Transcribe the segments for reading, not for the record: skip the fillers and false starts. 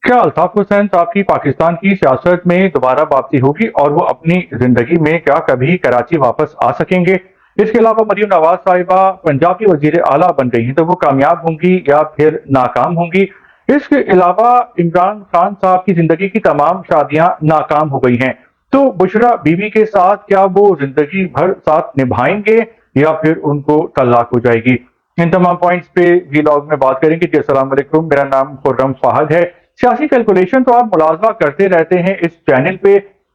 क्या अल्ताफ हुसैन साहब की पाकिस्तान की सियासत में दोबारा वापसी होगी और वो अपनी जिंदगी में क्या कभी कराची वापस आ सकेंगे? इसके अलावा मरीम नवाज साहिबा पंजाब की वजीर आला बन गई हैं, तो वो कामयाब होंगी या फिर नाकाम होंगी? इसके अलावा इमरान खान साहब की जिंदगी की तमाम शादियां नाकाम हो गई हैं, तो बुशरा बीवी के साथ क्या वो जिंदगी भर साथ निभाएंगे या फिर उनको तलाक हो जाएगी? इन तमाम पॉइंट्स पे वीलॉग में बात करेंगे जी। अस्सलाम वालेकुम, मेरा नाम खुर्रम फाहद है। सियासी कैलकुलेशन तो आप मुलाज़ा करते रहते हैं इस चैनल पे,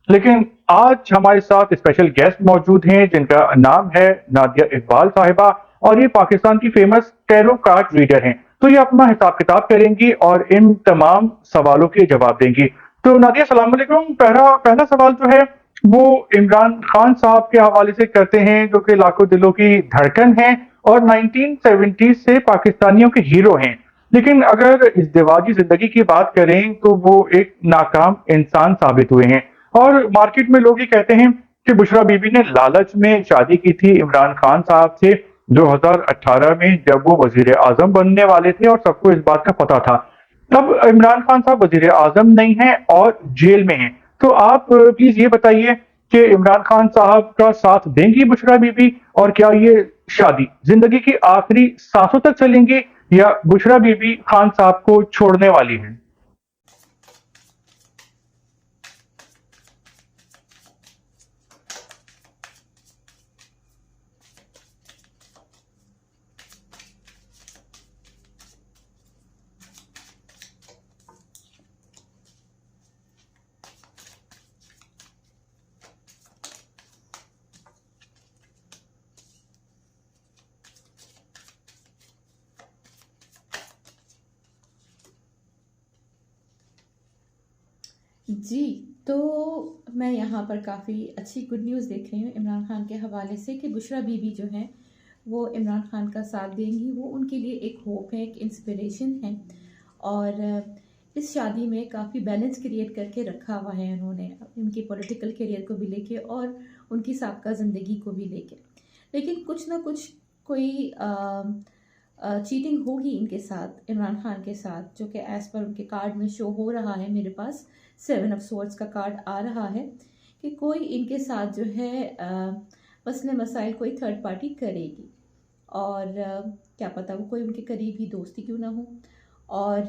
लेकिन आज हमारे साथ स्पेशल गेस्ट मौजूद हैं जिनका नाम है नादिया इकबाल साहिबा, और ये पाकिस्तान की फेमस टैरो कार्ड रीडर हैं। तो ये अपना हिसाब किताब करेंगी और इन तमाम सवालों के जवाब देंगी। तो नादिया, सलाम अलैकुम। पहला पहला सवाल जो है वो इमरान खान साहब के हवाले से करते हैं, जो कि लाखों दिलों की धड़कन है और 1970 से पाकिस्तानियों के हीरो हैं। लेकिन अगर इज़्दिवाजी जिंदगी की बात करें तो वो एक नाकाम इंसान साबित हुए हैं, और मार्केट में लोग ये कहते हैं कि बुशरा बीबी ने लालच में शादी की थी इमरान खान साहब से 2018 में, जब वो वजीर आजम बनने वाले थे और सबको इस बात का पता था। तब इमरान खान साहब वजीर आजम नहीं हैं और जेल में हैं। तो आप प्लीज ये बताइए कि इमरान खान साहब का साथ देंगी बुशरा बीबी, और क्या ये शादी जिंदगी की आखिरी सांसों तक चलेंगी या बुशरा बीबी खान साहब को छोड़ने वाली है? जी, तो मैं यहाँ पर काफ़ी अच्छी गुड न्यूज़ देख रही हूँ इमरान खान के हवाले से कि बुशरा बीबी जो हैं वो इमरान खान का साथ देंगी। वो उनके लिए एक होप है, एक इंस्पिरेशन है। और इस शादी में काफ़ी बैलेंस क्रिएट करके रखा हुआ है उन्होंने, उनकी पॉलिटिकल करियर को भी लेके और उनकी साबका ज़िंदगी को भी लेके। लेकिन कुछ ना कुछ कोई चीटिंग होगी इनके साथ, इमरान खान के साथ, जो कि एज़ पर उनके कार्ड में शो हो रहा है। मेरे पास 7 ऑफ स्वॉर्ड्स का कार्ड आ रहा है कि कोई इनके साथ जो है मसले मसाइल कोई थर्ड पार्टी करेगी। और क्या पता वो कोई उनके करीबी दोस्ती क्यों ना हो। और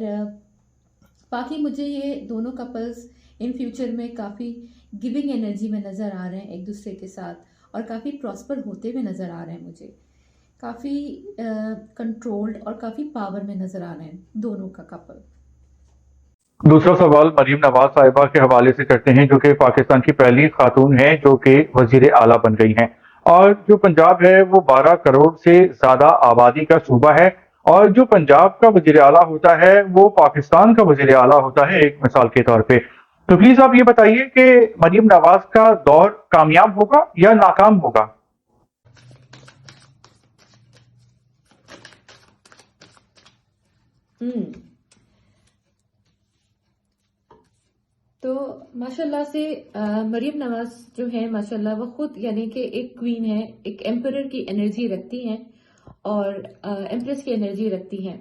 बाकी मुझे ये दोनों कपल्स इन फ्यूचर में काफ़ी गिविंग एनर्जी में नज़र आ रहे हैं एक दूसरे के साथ, और काफ़ी प्रॉस्पर होते हुए नज़र आ रहे हैं मुझे। काफ़ी कंट्रोल्ड और काफ़ी पावर में नज़र आ रहे हैं दोनों का कपल। दूसरा सवाल मरीम नवाज साहिबा के हवाले से करते हैं, जो कि पाकिस्तान की पहली खातून हैं जो कि वजीर आला बन गई हैं। और जो पंजाब है वो 12 करोड़ से ज्यादा आबादी का सूबा है, और जो पंजाब का वजीर आला होता है वो पाकिस्तान का वजीर आला होता है, एक मिसाल के तौर पे। तो प्लीज आप ये बताइए कि मरीम नवाज का दौर कामयाब होगा या नाकाम होगा? हम्म तो माशाल्लाह से मरीम नवाज जो है माशाल्लाह वो खुद यानी कि एक क्वीन है, एक एम्परर की एनर्जी रखती हैं और एम्प्रेस की एनर्जी रखती हैं।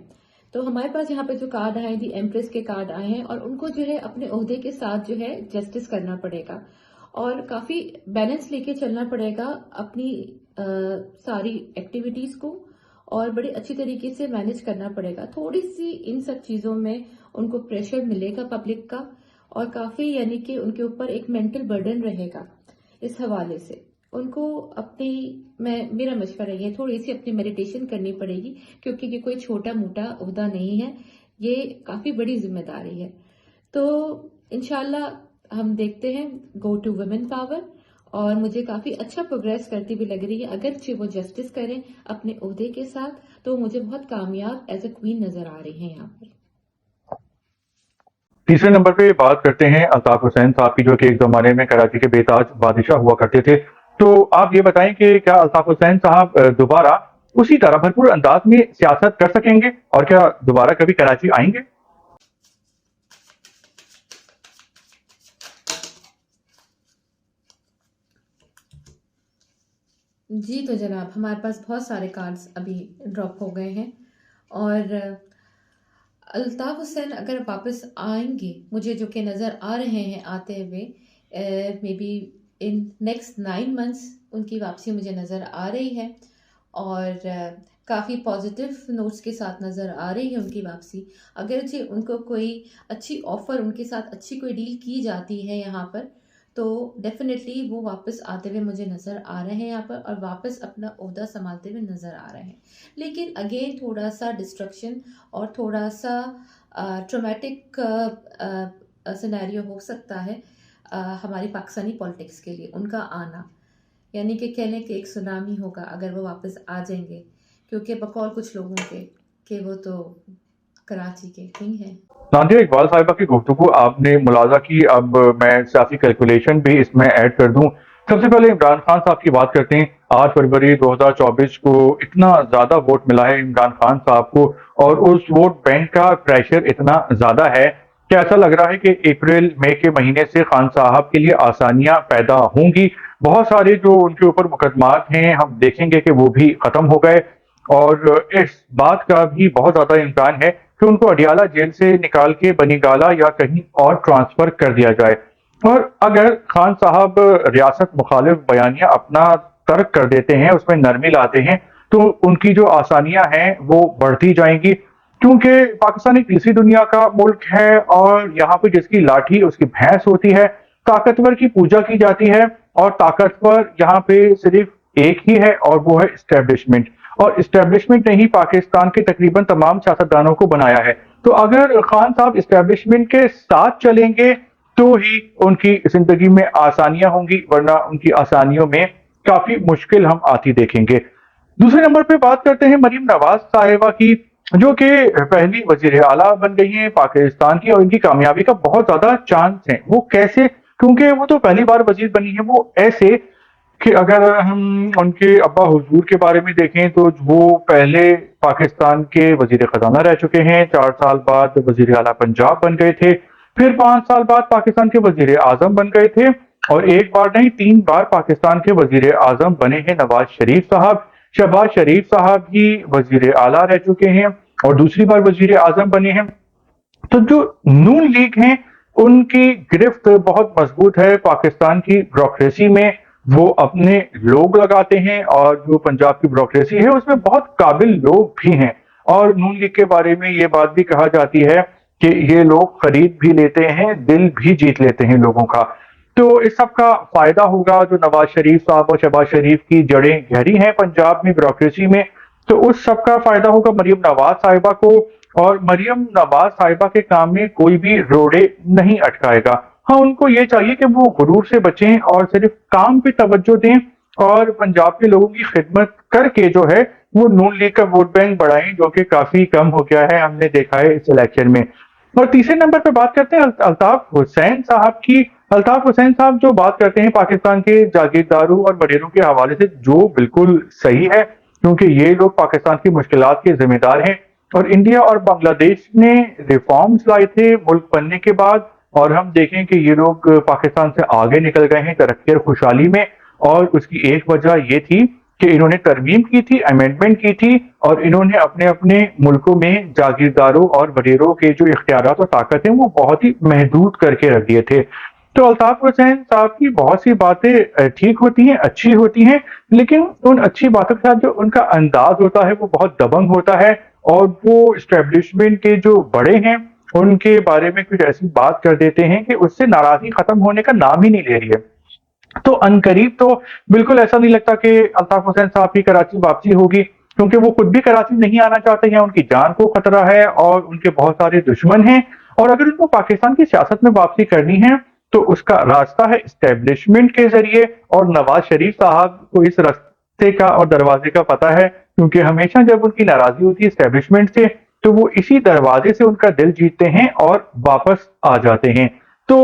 तो हमारे पास यहाँ पे जो कार्ड आए दी एम्प्रेस के कार्ड आए हैं, और उनको जो है अपने ओहदे के साथ जो है जस्टिस करना पड़ेगा और काफी बैलेंस लेके चलना पड़ेगा अपनी सारी एक्टिविटीज को, और बड़ी अच्छी तरीके से मैनेज करना पड़ेगा। थोड़ी सी इन सब चीजों में उनको प्रेशर मिलेगा पब्लिक का, और काफी यानी कि उनके ऊपर एक मेंटल बर्डन रहेगा। इस हवाले से उनको अपनी, मैं मेरा मशवरा ये है, थोड़ी सी अपनी मेडिटेशन करनी पड़ेगी, क्योंकि ये कोई छोटा मोटा ओहदा नहीं है, ये काफी बड़ी जिम्मेदारी है। तो इंशाल्लाह हम देखते हैं गो टू वुमेन पावर, और मुझे काफी अच्छा प्रोग्रेस करती भी लग रही है। अगर वो जस्टिस करें अपने ओहदे के साथ तो मुझे बहुत कामयाब एज अ क्वीन नजर आ रही है यहाँ पर। तीसरे नंबर पे बात करते हैं अल्ताफ हुसैन साहब की, जो कि एक जमाने में कराची के बेताज बादशाह हुआ करते थे। तो आप ये बताएं कि क्या अल्ताफ हुसैन साहब दोबारा उसी तरह भरपूर अंदाज में सियासत कर सकेंगे, और क्या दोबारा कभी कराची आएंगे? जी तो जनाब, हमारे पास बहुत सारे कार्ड्स अभी ड्रॉप हो गए हैं। और अल्ताफ हुसैन अगर वापस आएंगे, मुझे जो कि नज़र आ रहे हैं आते हुए, may be in next 9 months उनकी वापसी मुझे नज़र आ रही है। और काफ़ी पॉजिटिव नोट्स के साथ नज़र आ रही है उनकी वापसी। अगरचे उनको कोई अच्छी ऑफ़र, उनके साथ अच्छी कोई डील की जाती है यहाँ पर, तो डेफिनेटली वो वापस आते हुए मुझे नज़र आ रहे हैं यहाँ पर, और वापस अपना ओहदा संभालते हुए नज़र आ रहे हैं। लेकिन अगेन थोड़ा सा डिस्ट्रक्शन और थोड़ा सा ट्रोमेटिक सिनेरियो हो सकता है हमारी पाकिस्तानी पॉलिटिक्स के लिए उनका आना, यानी कि कह लें कि एक सुनामी होगा अगर वो वापस आ जाएंगे, क्योंकि बकौल कुछ लोगों के कि वो तो कराची के किंग हैं। नादिया इकबाल साहिबा की गुफ्तगू आपने मुलाजा की, अब मैं सियासी कैलकुलेशन भी इसमें ऐड कर दूं। सबसे पहले इमरान खान साहब की बात करते हैं। 8 फरवरी 2024 को इतना ज्यादा वोट मिला है इमरान खान साहब को, और उस वोट बैंक का प्रेशर इतना ज्यादा है कि ऐसा लग रहा है कि अप्रैल मई के महीने से खान साहब के लिए आसानियां पैदा होंगी। बहुत सारे जो उनके ऊपर मुकदमात हैं हम देखेंगे कि वो भी खत्म हो गए, और इस बात का भी बहुत ज्यादा इम्कान है कि उनको अडियाला जेल से निकाल के बनीगाला या कहीं और ट्रांसफर कर दिया जाए। और अगर खान साहब रियासत मुखालिफ बयानियां अपना तर्क कर देते हैं, उसमें नरमी लाते हैं, तो उनकी जो आसानियां हैं वो बढ़ती जाएंगी, क्योंकि पाकिस्तान एक तीसरी दुनिया का मुल्क है और यहाँ पे जिसकी लाठी उसकी भैंस होती है। ताकतवर की पूजा की जाती है, और ताकतवर यहाँ पे सिर्फ एक ही है और वो है इस्टेब्लिशमेंट। और इस्टेब्लिशमेंट ने ही पाकिस्तान के तकरीबन तमाम सियासतदानों को बनाया है। तो अगर खान साहब इस्टेब्लिशमेंट के साथ चलेंगे तो ही उनकी जिंदगी में आसानियां होंगी, वरना उनकी आसानियों में काफी मुश्किल हम आती देखेंगे। दूसरे नंबर पे बात करते हैं मरीम नवाज साहिबा की, जो कि पहली वजीर आला बन गई हैं पाकिस्तान की, और इनकी कामयाबी का बहुत ज्यादा चांस है। वो कैसे? क्योंकि वो तो पहली बार वजीर बनी है। वो ऐसे कि अगर हम उनके अब्बा हुजूर के बारे में देखें तो वो पहले पाकिस्तान के वजीर खजाना रह चुके हैं, 4 साल बाद वजीर आला पंजाब बन गए थे, फिर 5 साल बाद पाकिस्तान के वजीर आजम बन गए थे, और एक बार नहीं 3 बार पाकिस्तान के वजीर आजम बने हैं नवाज शरीफ साहब। शहबाज शरीफ साहब ही वजीर आला रह चुके हैं और दूसरी बार वजीर आजम बने हैं। तो जो नून लीग हैं उनकी गिरफ्त बहुत मजबूत है पाकिस्तान की ब्यूरोक्रेसी में। वो अपने लोग लगाते हैं, और जो पंजाब की ब्यूरोक्रेसी है उसमें बहुत काबिल लोग भी हैं। और नून लीग के बारे में ये बात भी कहा जाती है कि ये लोग खरीद भी लेते हैं, दिल भी जीत लेते हैं लोगों का। तो इस सब का फायदा होगा। जो नवाज शरीफ साहब और शहबाज शरीफ की जड़ें गहरी हैं पंजाब में ब्यूरोक्रेसी में, तो उस सब का फायदा होगा मरियम नवाज साहिबा को। और मरियम नवाज साहिबा के काम में कोई भी रोड़े नहीं अटकाएगा। हाँ, उनको ये चाहिए कि वो गुरूर से बचें और सिर्फ काम पे तवज्जो दें, और पंजाब के लोगों की खिदमत करके जो है वो नून लीग का वोट बैंक बढ़ाएं, जो कि काफी कम हो गया है, हमने देखा है इस इलेक्शन में। और तीसरे नंबर पे बात करते हैं अल्ताफ हुसैन साहब की। अल्ताफ हुसैन साहब जो बात करते हैं पाकिस्तान के जागीरदारों और वडेरों के हवाले से, जो बिल्कुल सही है, क्योंकि ये लोग पाकिस्तान की मुश्किलात के जिम्मेदार हैं। और इंडिया और बांग्लादेश ने रिफॉर्म्स लाए थे मुल्क बनने के बाद, और हम देखें कि ये लोग पाकिस्तान से आगे निकल गए हैं तरक्की और खुशहाली में। और उसकी एक वजह ये थी कि इन्होंने तरमीम की थी, अमेंडमेंट की थी, और इन्होंने अपने अपने मुल्कों में जागीरदारों और वडेरों के जो इख्तियारात और ताकत हैं वो बहुत ही महदूद करके रख दिए थे। तो अल्ताफ हुसैन साहब की बहुत सी बातें ठीक होती हैं, अच्छी होती हैं, लेकिन उन अच्छी बातों के साथ जो उनका अंदाज होता है वो बहुत दबंग होता है, और वो एस्टेब्लिशमेंट के जो बड़े हैं उनके बारे में कुछ ऐसी बात कर देते हैं कि उससे नाराजगी खत्म होने का नाम ही नहीं ले रही है। तो अनकरीब तो बिल्कुल ऐसा नहीं लगता कि अल्ताफ हुसैन साहब की कराची वापसी होगी, क्योंकि वो खुद भी कराची नहीं आना चाहते हैं, उनकी जान को खतरा है और उनके बहुत सारे दुश्मन हैं। और अगर उनको पाकिस्तान की सियासत में वापसी करनी है तो उसका रास्ता है इस्टेब्लिशमेंट के जरिए, और नवाज शरीफ साहब को इस रास्ते का और दरवाजे का पता है, क्योंकि हमेशा जब उनकी नाराजगी होती है इस्टेब्लिशमेंट से तो वो इसी दरवाजे से उनका दिल जीतते हैं और वापस आ जाते हैं। तो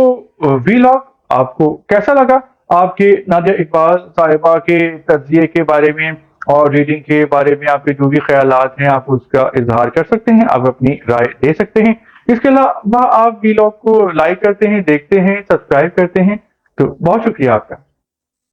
वीलॉग आपको कैसा लगा? आपके नादिया इकबाल साहिबा के तज्जिए के बारे में और रीडिंग के बारे में आपके जो भी ख्यालात हैं आप उसका इजहार कर सकते हैं, आप अपनी राय दे सकते हैं। इसके अलावा आप वीलॉग को लाइक करते हैं, देखते हैं, सब्सक्राइब करते हैं, तो बहुत शुक्रिया आपका।